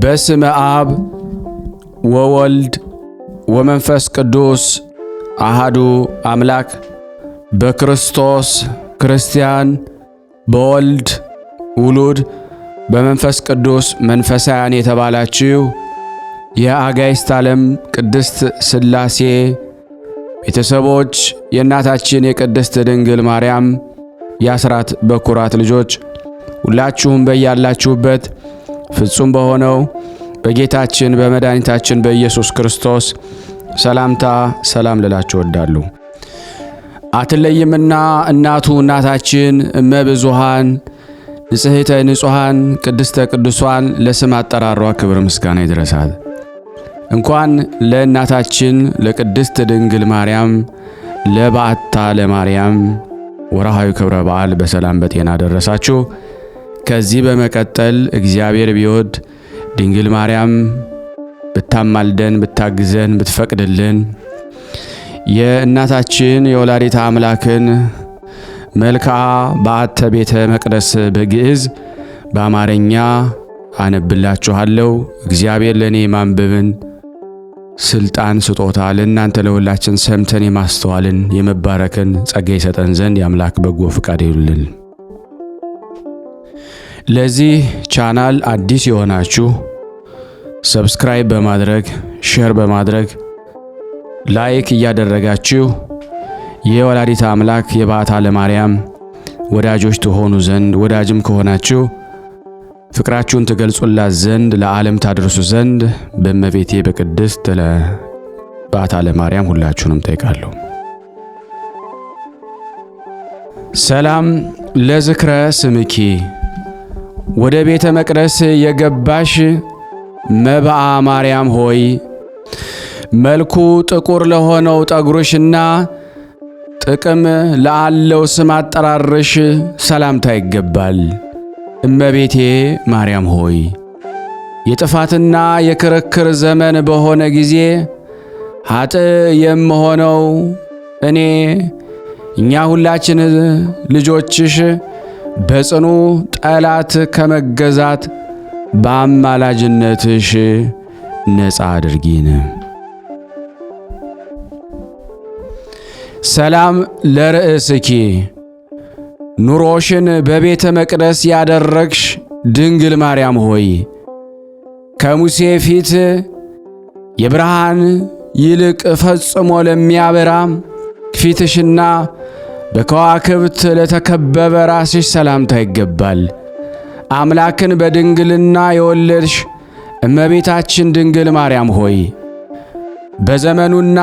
በስመ አብ ወወልድ ወመንፈስ ቅዱስ አሃዱ አምላክ በክርስቶስ ክርስቲያን በወልድ ውሉድ በመንፈስ ቅዱስ መንፈሳውያን የተባላችሁ የአጋዕዝተ ዓለም ቅድስት ሥላሴ ቤተሰቦች የእናታችን የቅድስት ድንግል ማርያም የአስራት በኩራት ልጆች ሁላችሁም በያላችሁበት ፍጹም በሆነው በጌታችን በመድኃኒታችን በኢየሱስ ክርስቶስ ሰላምታ ሰላም ልላችሁ እወዳለሁ። አትለይምና እናቱ እናታችን እመብዙኃን ንጽሕተ ንጹሐን ቅድስተ ቅዱሳን ለስም አጠራሯ ክብር ምስጋና ይድረሳት። እንኳን ለእናታችን ለቅድስት ድንግል ማርያም ለበዓታ ለማርያም ወርሃዊ ክብረ በዓል በሰላም በጤና ደረሳችሁ። ከዚህ በመቀጠል እግዚአብሔር ቢወድ ድንግል ማርያም ብታማልደን ብታግዘን ብትፈቅድልን የእናታችን የወላዲተ አምላክን መልክዓ በዓተ ቤተ መቅደስ በግዕዝ በአማርኛ አነብላችኋለሁ። እግዚአብሔር ለኔ ማንበብን ስልጣን ስጦታ ለእናንተ ለሁላችን ሰምተን የማስተዋልን የመባረክን ጸጋ ይሰጠን ዘንድ የአምላክ በጎ ፍቃድ ይሁንልን። ለዚህ ቻናል አዲስ የሆናችሁ ሰብስክራይብ በማድረግ ሼር በማድረግ ላይክ እያደረጋችሁ የወላዲተ አምላክ የበዓታ ለማርያም ወዳጆች ትሆኑ ዘንድ ወዳጅም ከሆናችሁ ፍቅራችሁን ትገልጹላት ዘንድ ለዓለም ታደርሱ ዘንድ በእመቤቴ በቅድስት በዓታ ለማርያም ሁላችሁንም ጠይቃለሁ። ሰላም ለዝክረ ስምኪ ወደ ቤተ መቅደስ የገባሽ መብአ ማርያም ሆይ መልኩ ጥቁር ለሆነው ጠጉርሽና ጥቅም ለአለው ስም አጠራርሽ ሰላምታ ይገባል። እመቤቴ ማርያም ሆይ የጥፋትና የክርክር ዘመን በሆነ ጊዜ ኃጥእ የምሆነው እኛ ሁላችን ልጆችሽ በጽኑ ጠላት ከመገዛት በአማላጅነትሽ ነፃ አድርጊን። ሰላም ለርእስኪ ኑሮሽን በቤተ መቅደስ ያደረግሽ ድንግል ማርያም ሆይ ከሙሴ ፊት የብርሃን ይልቅ ፈጽሞ ለሚያበራ ፊትሽና በከዋክብት ለተከበበ ራስሽ ሰላምታ ይገባል። አምላክን በድንግልና የወለድሽ እመቤታችን ድንግል ማርያም ሆይ በዘመኑና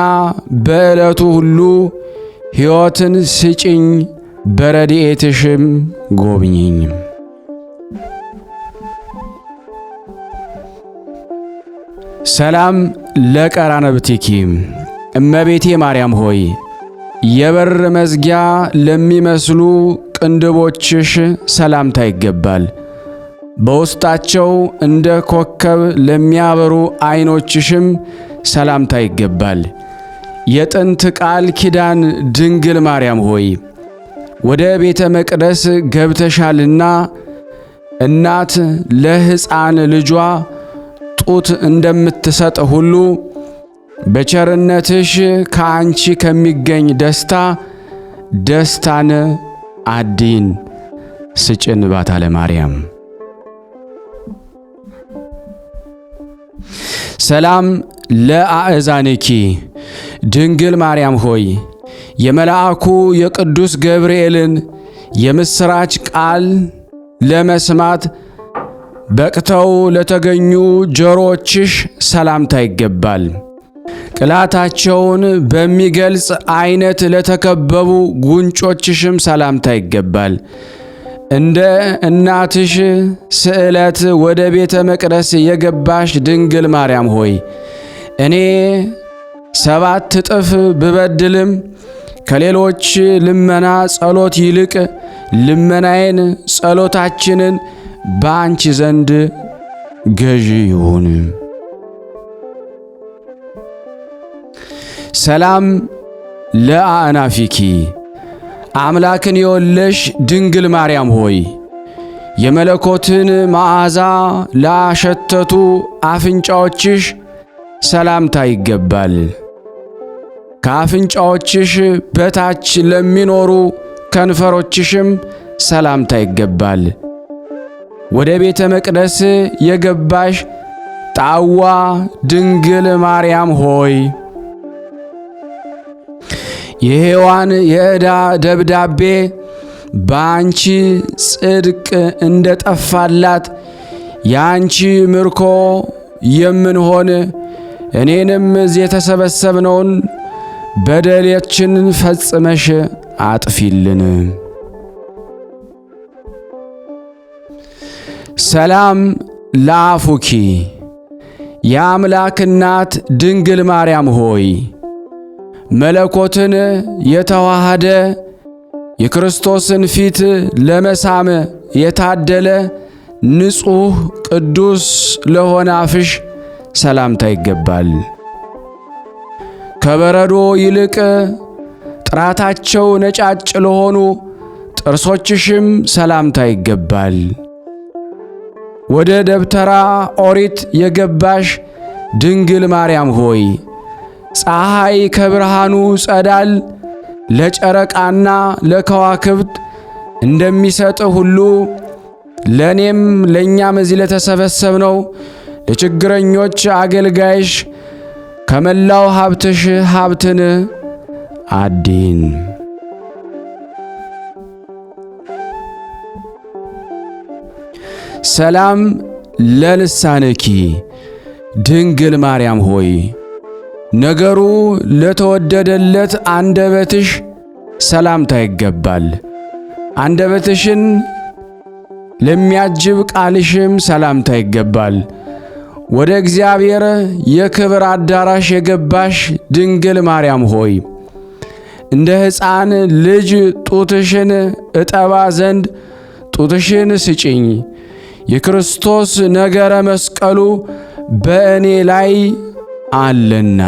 በዕለቱ ሁሉ ሕይወትን ስጭኝ፣ በረድኤትሽም ጎብኝኝ። ሰላም ለቀራንብትኪ እመቤቴ ማርያም ሆይ የበር መዝጊያ ለሚመስሉ ቅንድቦችሽ ሰላምታ ይገባል። በውስጣቸው እንደ ኮከብ ለሚያበሩ ዓይኖችሽም ሰላምታ ይገባል። የጥንት ቃል ኪዳን ድንግል ማርያም ሆይ ወደ ቤተ መቅደስ ገብተሻልና እናት ለሕፃን ልጇ ጡት እንደምትሰጥ ሁሉ በቸርነትሽ ከአንቺ ከሚገኝ ደስታን አድይን ስጭን በዓታ ለማርያም። ሰላም ለአእዛንኪ ድንግል ማርያም ሆይ የመልአኩ የቅዱስ ገብርኤልን የምሥራች ቃል ለመስማት በቅተው ለተገኙ ጆሮችሽ ሰላምታ ይገባል። ቅላታቸውን በሚገልጽ አይነት ለተከበቡ ጉንጮችሽም ሰላምታ ይገባል። እንደ እናትሽ ስዕለት ወደ ቤተ መቅደስ የገባሽ ድንግል ማርያም ሆይ እኔ 7 እጥፍ ብበድልም ከሌሎች ልመና ጸሎት ይልቅ ልመናዬን ጸሎታችንን በአንቺ ዘንድ ገዢ ይሁን። ሰላም ለአእናፊኪ አምላክን የወለሽ ድንግል ማርያም ሆይ የመለኮትን መዓዛ ላሸተቱ አፍንጫዎችሽ ሰላምታ ይገባል። ከአፍንጫዎችሽ በታች ለሚኖሩ ከንፈሮችሽም ሰላምታ ይገባል። ወደ ቤተ መቅደስ የገባሽ ጣዋ ድንግል ማርያም ሆይ የሔዋን የዕዳ ደብዳቤ በአንቺ ጽድቅ እንደ ጠፋላት የአንቺ ምርኮ የምንሆን እኔንም እዚህ የተሰበሰብነውን በደላችን ፈጽመሽ አጥፊልን። ሰላም ለአፉኪ የአምላክ እናት ድንግል ማርያም ሆይ መለኮትን የተዋሃደ የክርስቶስን ፊት ለመሳም የታደለ ንጹሕ ቅዱስ ለሆነ አፍሽ ሰላምታ ይገባል። ከበረዶ ይልቅ ጥራታቸው ነጫጭ ለሆኑ ጥርሶችሽም ሰላምታ ይገባል። ወደ ደብተራ ኦሪት የገባሽ ድንግል ማርያም ሆይ ፀሐይ ከብርሃኑ ጸዳል ለጨረቃና ለከዋክብት እንደሚሰጥ ሁሉ ለእኔም ለእኛም እዚህ ለተሰበሰብነው ለችግረኞች አገልጋይሽ ከመላው ሀብትሽ ሀብትን አዲን። ሰላም ለልሳንኪ ድንግል ማርያም ሆይ ነገሩ ለተወደደለት አንደበትሽ ሰላምታ ይገባል። አንደበትሽን ለሚያጅብ ቃልሽም ሰላምታ ይገባል። ወደ እግዚአብሔር የክብር አዳራሽ የገባሽ ድንግል ማርያም ሆይ እንደ ሕፃን ልጅ ጡትሽን እጠባ ዘንድ ጡትሽን ስጪኝ። የክርስቶስ ነገረ መስቀሉ በእኔ ላይ አለና።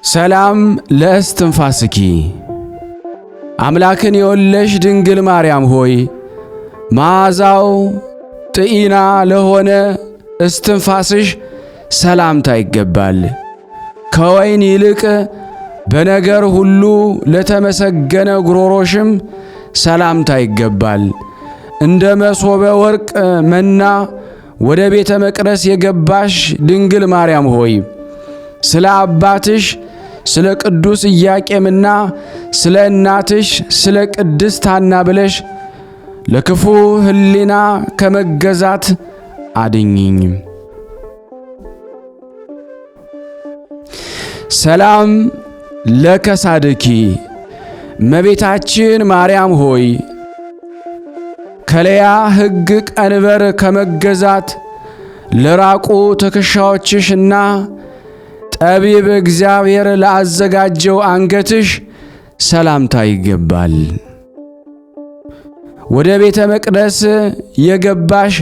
ሰላም ለእስትንፋስኪ አምላክን የወለሽ ድንግል ማርያም ሆይ መዓዛው ጥኢና ለሆነ እስትንፋስሽ ሰላምታ ይገባል። ከወይን ይልቅ በነገር ሁሉ ለተመሰገነ ጉሮሮሽም ሰላምታ ይገባል። እንደ መሶበ ወርቅ መና ወደ ቤተ መቅደስ የገባሽ ድንግል ማርያም ሆይ ስለ አባትሽ ስለ ቅዱስ ኢያቄምና ስለ እናትሽ ስለ ቅድስት ሐና ብለሽ ለክፉ ሕሊና ከመገዛት አድኝኝ። ሰላም ለከሳድኪ እመቤታችን ማርያም ሆይ ከለያ ሕግ ቀንበር ከመገዛት ለራቁ ትከሻዎችሽና ጠቢብ እግዚአብሔር ላዘጋጀው አንገትሽ ሰላምታ ይገባል። ወደ ቤተ መቅደስ የገባሽ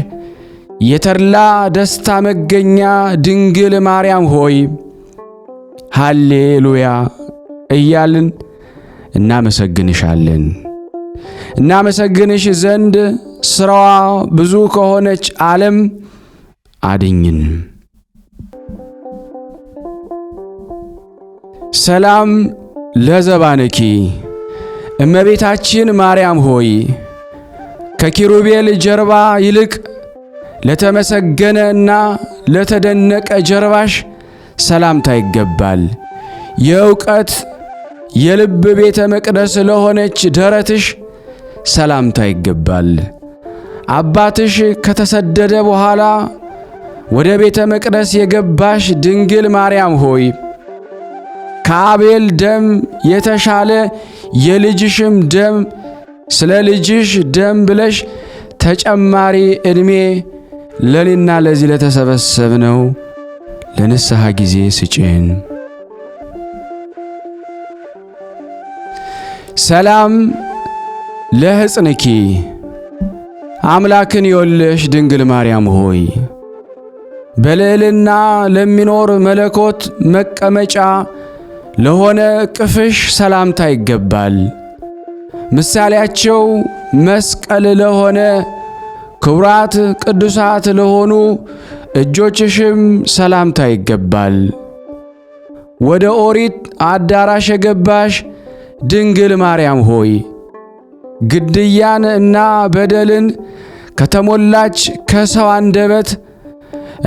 የተድላ ደስታ መገኛ ድንግል ማርያም ሆይ ሃሌሉያ እያልን እናመሰግንሻለን። እናመሰግንሽ ዘንድ ሥራዋ ብዙ ከሆነች ዓለም አድኝን። ሰላም ለዘባንኪ እመቤታችን ማርያም ሆይ ከኪሩቤል ጀርባ ይልቅ ለተመሰገነ እና ለተደነቀ ጀርባሽ ሰላምታ ይገባል። የእውቀት የልብ ቤተ መቅደስ ለሆነች ደረትሽ ሰላምታ ይገባል። አባትሽ ከተሰደደ በኋላ ወደ ቤተ መቅደስ የገባሽ ድንግል ማርያም ሆይ ከአቤል ደም የተሻለ የልጅሽም ደም ስለ ልጅሽ ደም ብለሽ ተጨማሪ ዕድሜ ለኔና ለዚህ ለተሰበሰብነው ለንስሐ ጊዜ ስጪን። ሰላም ለሕፅንኪ አምላክን የወለሽ ድንግል ማርያም ሆይ በልዕልና ለሚኖር መለኮት መቀመጫ ለሆነ እቅፍሽ ሰላምታ ይገባል። ምሳሌያቸው መስቀል ለሆነ ክቡራት ቅዱሳት ለሆኑ እጆችሽም ሰላምታ ይገባል። ወደ ኦሪት አዳራሽ የገባሽ ድንግል ማርያም ሆይ ግድያን እና በደልን ከተሞላች ከሰው አንደበት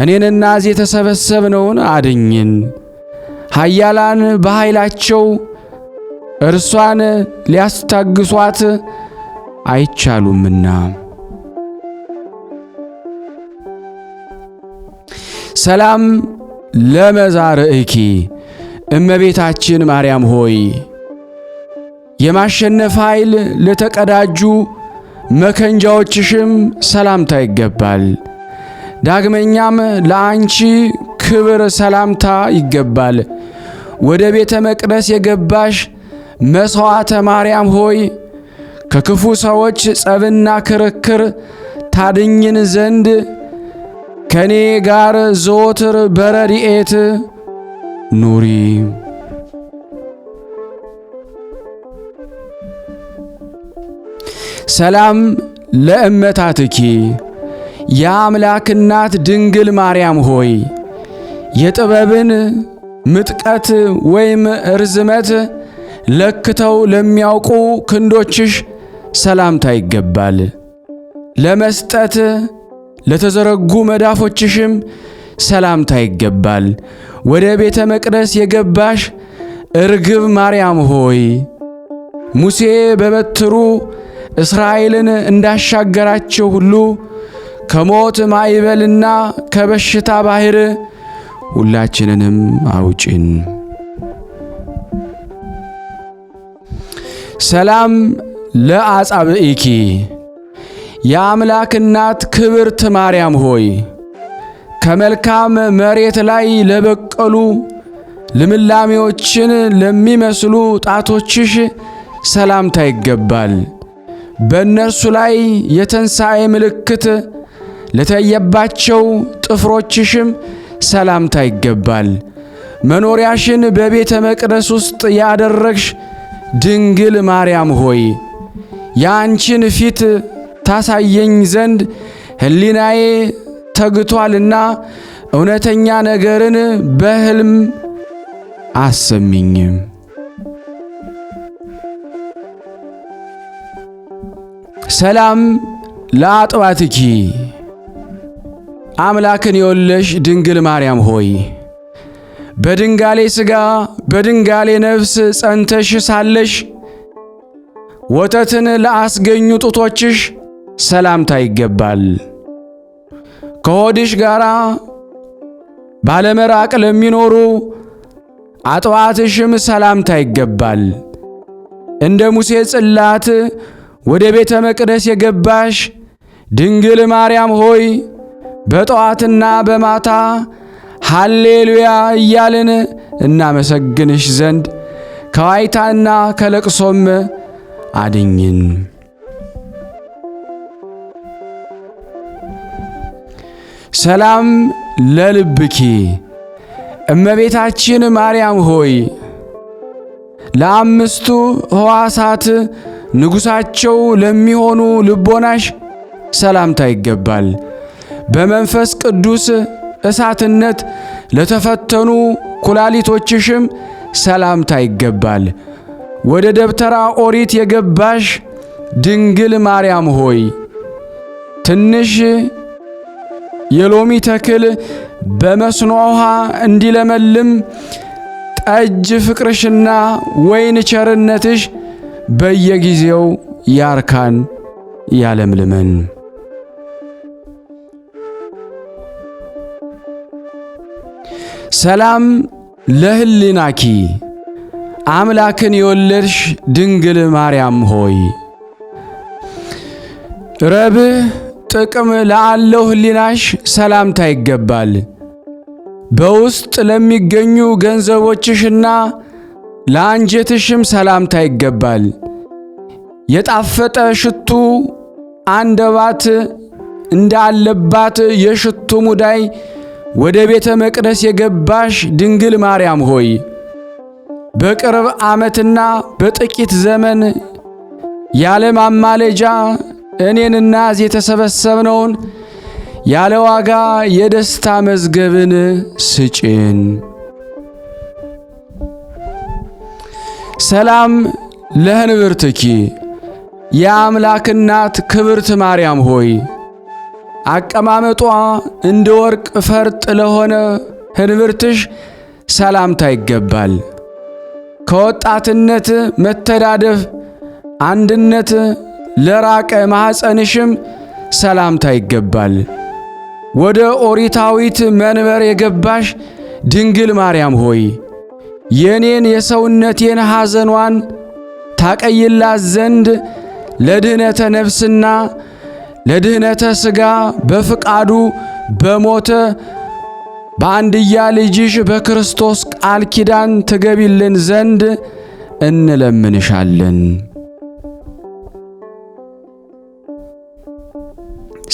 እኔንና እዚህ የተሰበሰብነውን አድኝን። ኃያላን በኃይላቸው እርሷን ሊያስታግሷት አይቻሉምና። ሰላም ለመዛርዕኪ እመቤታችን ማርያም ሆይ የማሸነፍ ኃይል ለተቀዳጁ መከንጃዎችሽም ሰላምታ ይገባል። ዳግመኛም ለአንቺ ክብር ሰላምታ ይገባል። ወደ ቤተ መቅደስ የገባሽ መሥዋዕተ ማርያም ሆይ ከክፉ ሰዎች ጸብና ክርክር ታድኝን ዘንድ ከኔ ጋር ዘወትር በረድኤት ኑሪ። ሰላም ለእመታትኪ የአምላክ እናት ድንግል ማርያም ሆይ የጥበብን ምጥቀት ወይም ርዝመት ለክተው ለሚያውቁ ክንዶችሽ ሰላምታ ይገባል። ለመስጠት ለተዘረጉ መዳፎችሽም ሰላምታ ይገባል። ወደ ቤተ መቅደስ የገባሽ እርግብ ማርያም ሆይ ሙሴ በበትሩ እስራኤልን እንዳሻገራቸው ሁሉ ከሞት ማዕበልና ከበሽታ ባሕር ሁላችንንም አውጪን። ሰላም ለአጻብዒኪ የአምላክ እናት ክብርት ማርያም ሆይ ከመልካም መሬት ላይ ለበቀሉ ልምላሜዎችን ለሚመስሉ ጣቶችሽ ሰላምታ ይገባል። በእነርሱ ላይ የተንሣኤ ምልክት ለታየባቸው ጥፍሮችሽም ሰላምታ ይገባል። መኖሪያሽን በቤተ መቅደስ ውስጥ ያደረግሽ ድንግል ማርያም ሆይ የአንቺን ፊት ታሳየኝ ዘንድ ሕሊናዬ ተግቷልና እውነተኛ ነገርን በሕልም አሰሚኝ። ሰላም ለአጥባትኪ አምላክን የወለሽ ድንግል ማርያም ሆይ በድንጋሌ ሥጋ በድንጋሌ ነፍስ ጸንተሽ ሳለሽ ወተትን ለአስገኙ ጡቶችሽ ሰላምታ ይገባል። ከሆድሽ ጋር ባለመራቅ ለሚኖሩ አጥዋትሽም ሰላምታ ይገባል። እንደ ሙሴ ጽላት ወደ ቤተ መቅደስ የገባሽ ድንግል ማርያም ሆይ በጠዋትና በማታ ሃሌሉያ እያልን እናመሰግንሽ ዘንድ ከዋይታና ከለቅሶም አድኝን። ሰላም ለልብኪ እመቤታችን ማርያም ሆይ ለአምስቱ ሕዋሳት ንጉሳቸው ለሚሆኑ ልቦናሽ ሰላምታ ይገባል። በመንፈስ ቅዱስ እሳትነት ለተፈተኑ ኩላሊቶችሽም ሰላምታ ይገባል። ወደ ደብተራ ኦሪት የገባሽ ድንግል ማርያም ሆይ ትንሽ የሎሚ ተክል በመስኖ ውሃ እንዲለመልም ጠጅ ፍቅርሽና ወይን ቸርነትሽ በየጊዜው ያርካን ያለምልመን። ሰላም ለሕሊናኪ አምላክን የወለድሽ ድንግል ማርያም ሆይ ረብህ ጥቅም ላለው ሕሊናሽ ሰላምታ ይገባል። በውስጥ ለሚገኙ ገንዘቦችሽና ለአንጀትሽም ሰላምታ ይገባል። የጣፈጠ ሽቱ አንደባት እንዳለባት የሽቱ ሙዳይ ወደ ቤተ መቅደስ የገባሽ ድንግል ማርያም ሆይ በቅርብ ዓመትና በጥቂት ዘመን ያለ ማማለጃ እኔንና እዚህ የተሰበሰብነውን ያለ ዋጋ የደስታ መዝገብን ስጭን። ሰላም ለህንብርትኪ የአምላክ እናት ክብርት ማርያም ሆይ አቀማመጧ እንደ ወርቅ ፈርጥ ለሆነ ህንብርትሽ ሰላምታ ይገባል። ከወጣትነት መተዳደፍ አንድነት ለራቀ ማኅፀንሽም ሰላምታ ይገባል። ወደ ኦሪታዊት መንበር የገባሽ ድንግል ማርያም ሆይ የኔን የሰውነቴን ሐዘኗን ታቀይላት ዘንድ ለድህነተ ነፍስና ለድህነተ ሥጋ በፍቃዱ በሞተ በአንድያ ልጅሽ በክርስቶስ ቃል ኪዳን ትገቢልን ዘንድ እንለምንሻለን።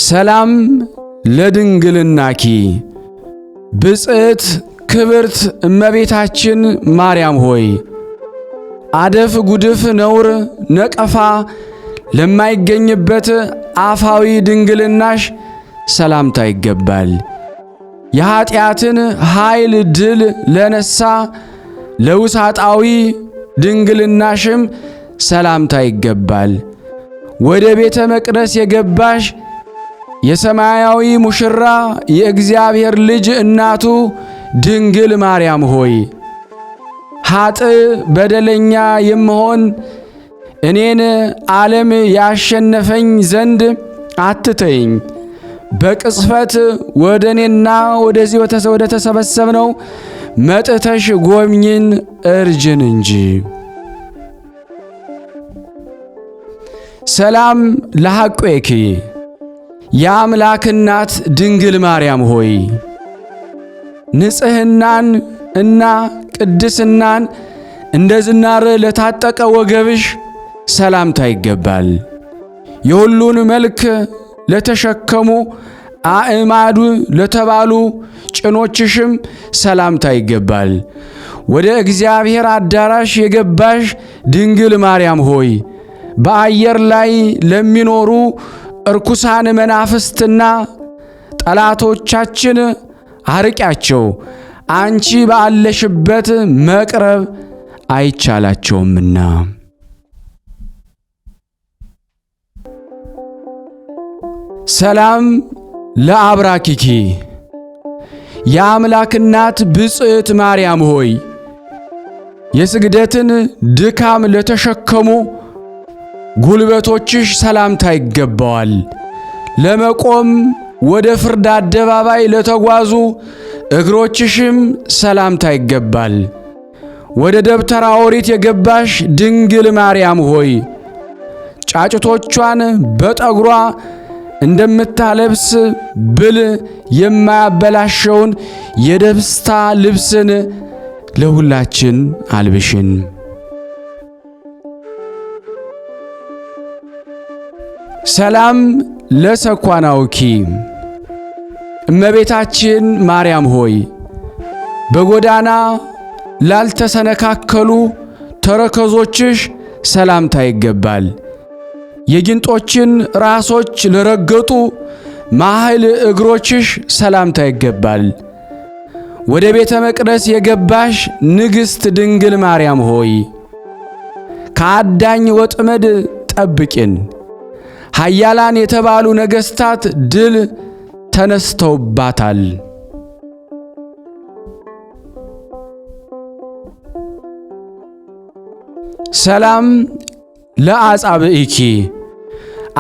ሰላም ለድንግልናኪ ብጽዕት ክብርት እመቤታችን ማርያም ሆይ አደፍ ጉድፍ ነውር ነቀፋ ለማይገኝበት አፋዊ ድንግልናሽ ሰላምታ ይገባል። የኀጢአትን ኃይል ድል ለነሳ ለውሳጣዊ ድንግልናሽም ሰላምታ ይገባል። ወደ ቤተ መቅደስ የገባሽ የሰማያዊ ሙሽራ የእግዚአብሔር ልጅ እናቱ ድንግል ማርያም ሆይ ኀጥእ በደለኛ የምሆን እኔን ዓለም ያሸነፈኝ ዘንድ አትተይኝ። በቅጽበት ወደ እኔና ወደዚህ ወደ ተሰበሰብነው መጥተሽ ጎብኝን እርጅን እንጂ። ሰላም ለሐቄኪ የአምላክ እናት ድንግል ማርያም ሆይ ንጽሕናን እና ቅድስናን እንደ ዝናር ለታጠቀ ወገብሽ ሰላምታ ይገባል። የሁሉን መልክ ለተሸከሙ አእማዱ ለተባሉ ጭኖችሽም ሰላምታ ይገባል። ወደ እግዚአብሔር አዳራሽ የገባሽ ድንግል ማርያም ሆይ በአየር ላይ ለሚኖሩ እርኩሳን መናፍስትና ጠላቶቻችን አርቂያቸው፣ አንቺ ባለሽበት መቅረብ አይቻላቸውምና። ሰላም ለአብራኪኪ የአምላክ እናት ብጽዕት ማርያም ሆይ የስግደትን ድካም ለተሸከሙ ጉልበቶችሽ ሰላምታ ይገባዋል። ለመቆም ወደ ፍርድ አደባባይ ለተጓዙ እግሮችሽም ሰላምታ ይገባል። ወደ ደብተራ ኦሪት የገባሽ ድንግል ማርያም ሆይ ጫጭቶቿን በጠጉሯ እንደምታለብስ ብል የማያበላሸውን የደስታ ልብስን ለሁላችን አልብሽን። ሰላም ለሰኳናውኪ እመቤታችን ማርያም ሆይ በጎዳና ላልተሰነካከሉ ተረከዞችሽ ሰላምታ ይገባል። የጊንጦችን ራሶች ለረገጡ ማህል እግሮችሽ ሰላምታ ይገባል። ወደ ቤተ መቅደስ የገባሽ ንግሥት ድንግል ማርያም ሆይ ከአዳኝ ወጥመድ ጠብቂን። ኃያላን የተባሉ ነገሥታት ድል ተነስተውባታል። ሰላም ለአጻብዒኪ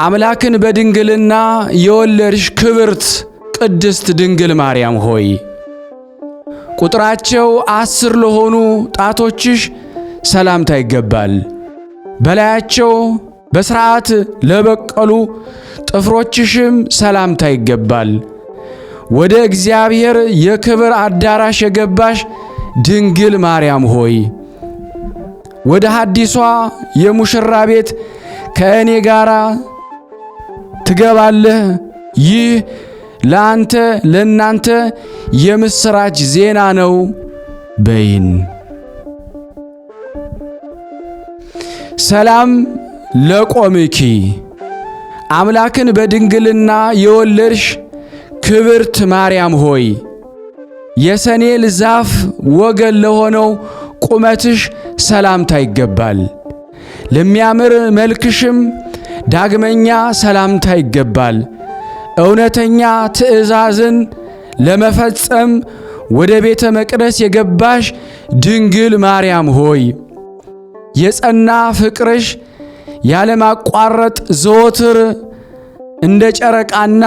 አምላክን በድንግልና የወለድሽ ክብርት ቅድስት ድንግል ማርያም ሆይ ቁጥራቸው 10 ለሆኑ ጣቶችሽ ሰላምታ ይገባል። በላያቸው በሥርዓት ለበቀሉ ጥፍሮችሽም ሰላምታ ይገባል። ወደ እግዚአብሔር የክብር አዳራሽ የገባሽ ድንግል ማርያም ሆይ ወደ ሐዲሷ የሙሽራ ቤት ከእኔ ጋር ትገባለህ። ይህ ለአንተ ለእናንተ የምስራች ዜና ነው በይን። ሰላም ለቆምኪ አምላክን በድንግልና የወለድሽ ክብርት ማርያም ሆይ የሰኔል ዛፍ ወገን ለሆነው ቁመትሽ ሰላምታ ይገባል። ለሚያምር መልክሽም ዳግመኛ ሰላምታ ይገባል። እውነተኛ ትእዛዝን ለመፈጸም ወደ ቤተ መቅደስ የገባሽ ድንግል ማርያም ሆይ የጸና ፍቅርሽ ያለማቋረጥ ዘወትር እንደ ጨረቃና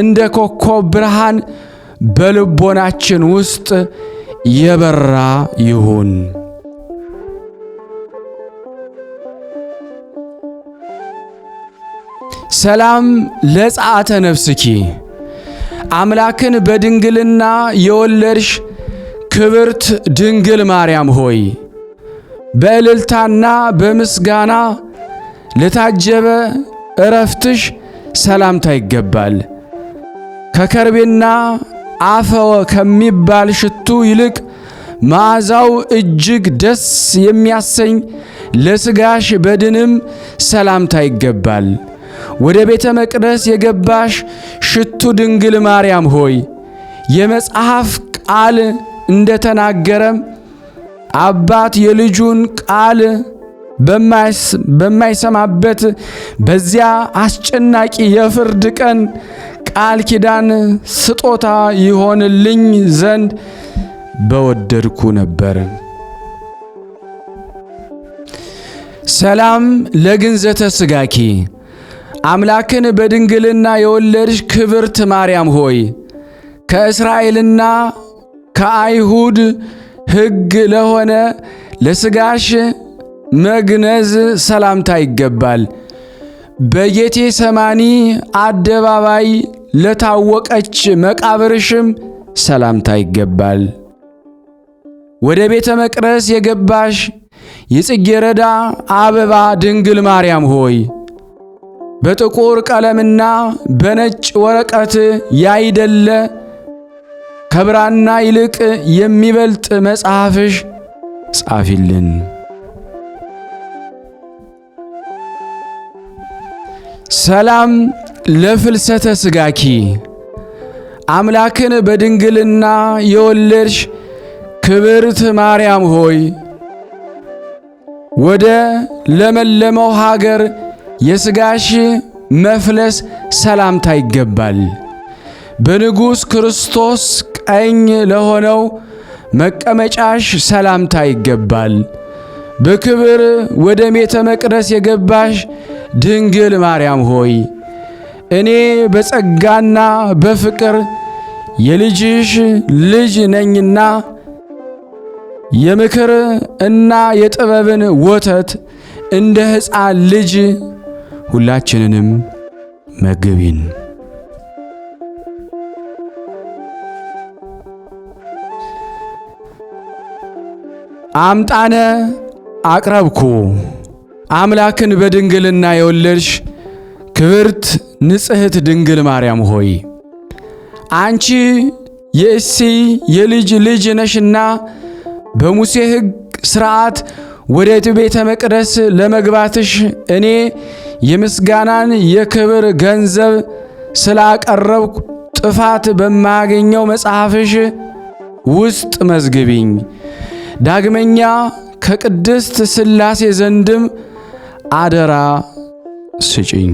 እንደ ኮከብ ብርሃን በልቦናችን ውስጥ የበራ ይሁን። ሰላም ለጸአተ ነፍስኪ አምላክን በድንግልና የወለድሽ ክብርት ድንግል ማርያም ሆይ በእልልታና በምስጋና ለታጀበ እረፍትሽ ሰላምታ ይገባል። ከከርቤና አፈወ ከሚባል ሽቱ ይልቅ መዓዛው እጅግ ደስ የሚያሰኝ ለሥጋሽ በድንም ሰላምታ ይገባል። ወደ ቤተ መቅደስ የገባሽ ሽቱ ድንግል ማርያም ሆይ የመጽሐፍ ቃል እንደተናገረም አባት የልጁን ቃል በማይሰማበት በዚያ አስጨናቂ የፍርድ ቀን ቃል ኪዳን ስጦታ ይሆንልኝ ዘንድ በወደድኩ ነበር። ሰላም ለግንዘተ ሥጋኪ አምላክን በድንግልና የወለድሽ ክብርት ማርያም ሆይ ከእስራኤልና ከአይሁድ ሕግ ለሆነ ለሥጋሽ መግነዝ ሰላምታ ይገባል። በጌቴ ሰማኒ አደባባይ ለታወቀች መቃብርሽም ሰላምታ ይገባል። ወደ ቤተ መቅደስ የገባሽ የጽጌረዳ አበባ ድንግል ማርያም ሆይ በጥቁር ቀለምና በነጭ ወረቀት ያይደለ ከብራና ይልቅ የሚበልጥ መጽሐፍሽ ጻፊልን። ሰላም ለፍልሰተ ሥጋኪ አምላክን በድንግልና የወለድሽ ክብርት ማርያም ሆይ ወደ ለመለመው ሀገር የሥጋሽ መፍለስ ሰላምታ ይገባል። በንጉሥ ክርስቶስ ቀኝ ለሆነው መቀመጫሽ ሰላምታ ይገባል። በክብር ወደ ቤተ መቅደስ የገባሽ ድንግል ማርያም ሆይ እኔ በጸጋና በፍቅር የልጅሽ ልጅ ነኝና የምክር እና የጥበብን ወተት እንደ ሕፃን ልጅ ሁላችንንም መግቢን። አምጣነ አቅረብኩ አምላክን በድንግልና የወለድሽ ክብርት ንጽሕት ድንግል ማርያም ሆይ አንቺ የእሴይ የልጅ ልጅ ነሽና በሙሴ ሕግ ሥርዓት ወደ ቤተ መቅደስ ለመግባትሽ እኔ የምስጋናን የክብር ገንዘብ ስላቀረብኩ ጥፋት በማያገኘው መጽሐፍሽ ውስጥ መዝግቢኝ። ዳግመኛ ከቅድስት ሥላሴ ዘንድም አደራ ስጪኝ።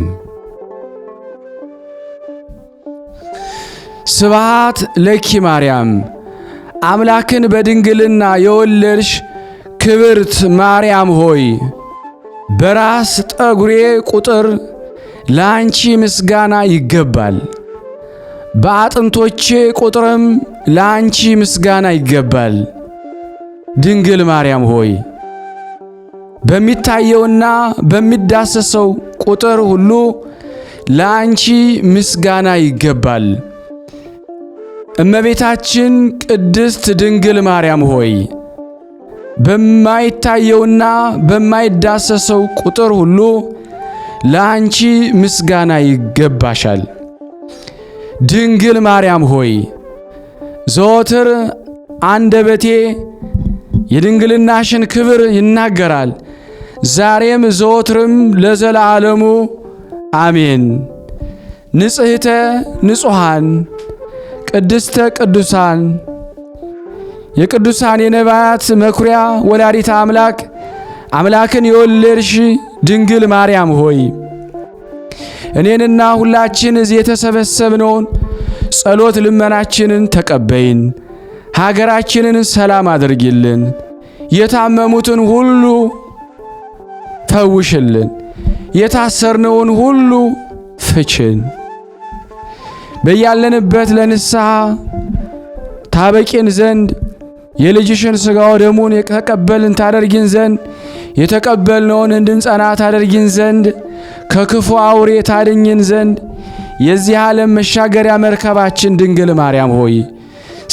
ስብሐት ለኪ ማርያም አምላክን በድንግልና የወለድሽ ክብርት ማርያም ሆይ በራስ ጠጉሬ ቁጥር ለአንቺ ምስጋና ይገባል። በአጥንቶቼ ቁጥርም ለአንቺ ምስጋና ይገባል። ድንግል ማርያም ሆይ በሚታየውና በሚዳሰሰው ቁጥር ሁሉ ለአንቺ ምስጋና ይገባል። እመቤታችን ቅድስት ድንግል ማርያም ሆይ በማይታየውና በማይዳሰሰው ቁጥር ሁሉ ለአንቺ ምስጋና ይገባሻል። ድንግል ማርያም ሆይ ዘወትር አንደበቴ የድንግልናሽን ክብር ይናገራል። ዛሬም ዘወትርም ለዘላለሙ አሜን። ንጽሕተ ንጹሐን ቅድስተ ቅዱሳን የቅዱሳን የነቢያት መኩሪያ ወላዲተ አምላክ አምላክን የወለድሽ ድንግል ማርያም ሆይ እኔንና ሁላችን እዚህ የተሰበሰብነውን ጸሎት ልመናችንን ተቀበይን። ሀገራችንን ሰላም አድርጊልን። የታመሙትን ሁሉ ፈውሽልን። የታሰርነውን ሁሉ ፍችን። በያለንበት ለንስሐ ታበቂን ዘንድ የልጅሽን ሥጋው ደሙን የተቀበልን ታደርጊን ዘንድ የተቀበልነውን እንድንጸና ታደርጊን ዘንድ ከክፉ አውሬ ታድኝን ዘንድ የዚህ ዓለም መሻገሪያ መርከባችን ድንግል ማርያም ሆይ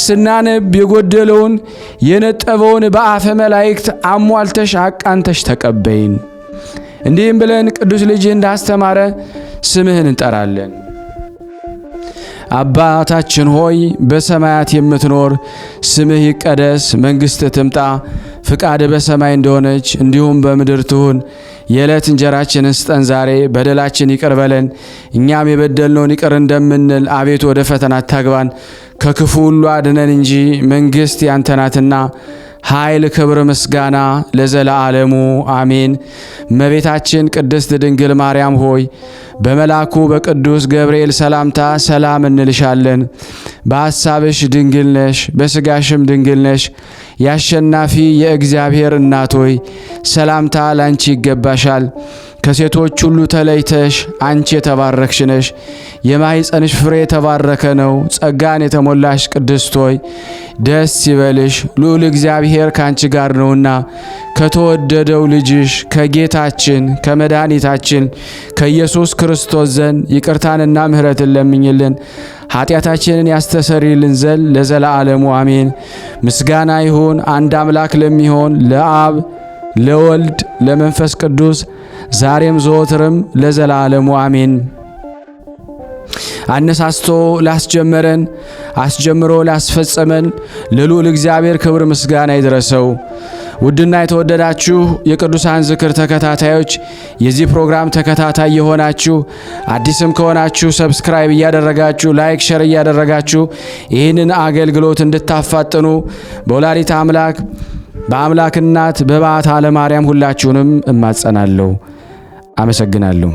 ስናነብ የጎደለውን የነጠበውን በአፈ መላእክት አሟልተሽ አቃንተሽ ተቀበይን። እንዲህም ብለን ቅዱስ ልጅ እንዳስተማረ ስምህን እንጠራለን። አባታችን ሆይ በሰማያት የምትኖር ስምህ ይቀደስ፣ መንግሥትህ ትምጣ፣ ፍቃድህ በሰማይ እንደሆነች እንዲሁም በምድር ትሁን። የዕለት እንጀራችንን ስጠን ዛሬ፣ በደላችን ይቅር በለን እኛም የበደልነውን ይቅር እንደምንል፣ አቤቱ ወደ ፈተና አታግባን ከክፉ ሁሉ አድነን እንጂ መንግሥት ያንተ ናትና ኃይል፣ ክብር፣ ምስጋና ለዘላለሙ አሜን። እመቤታችን ቅድስት ድንግል ማርያም ሆይ በመልአኩ በቅዱስ ገብርኤል ሰላምታ ሰላም እንልሻለን። በሐሳብሽ ድንግል ነሽ፣ በሥጋሽም ድንግል ነሽ። ያሸናፊ የእግዚአብሔር እናት ሆይ ሰላምታ ላንቺ ይገባሻል። ከሴቶች ሁሉ ተለይተሽ አንቺ የተባረክሽ ነሽ። የማኅፀንሽ ፍሬ የተባረከ ነው። ጸጋን የተሞላሽ ቅድስት ሆይ ደስ ይበልሽ፣ ልዑል እግዚአብሔር ካንቺ ጋር ነውና ከተወደደው ልጅሽ ከጌታችን ከመድኃኒታችን ከኢየሱስ ክርስቶስ ዘንድ ይቅርታንና ምሕረትን ለምኝልን ኃጢአታችንን ያስተሰርይልን ዘንድ ለዘላለሙ አሜን። ምስጋና ይሁን አንድ አምላክ ለሚሆን ለአብ ለወልድ ለመንፈስ ቅዱስ ዛሬም ዘወትርም ለዘላለሙ አሜን። አነሳስቶ ላስጀመረን አስጀምሮ ላስፈጸመን ለልዑል እግዚአብሔር ክብር ምስጋና ይድረሰው። ውድና የተወደዳችሁ የቅዱሳን ዝክር ተከታታዮች የዚህ ፕሮግራም ተከታታይ የሆናችሁ አዲስም ከሆናችሁ ሰብስክራይብ እያደረጋችሁ ላይክ ሸር እያደረጋችሁ ይህንን አገልግሎት እንድታፋጥኑ በወላዲተ አምላክ በአምላክ እናት በባታ ለማርያም ሁላችሁንም እማጸናለሁ። አመሰግናለሁ።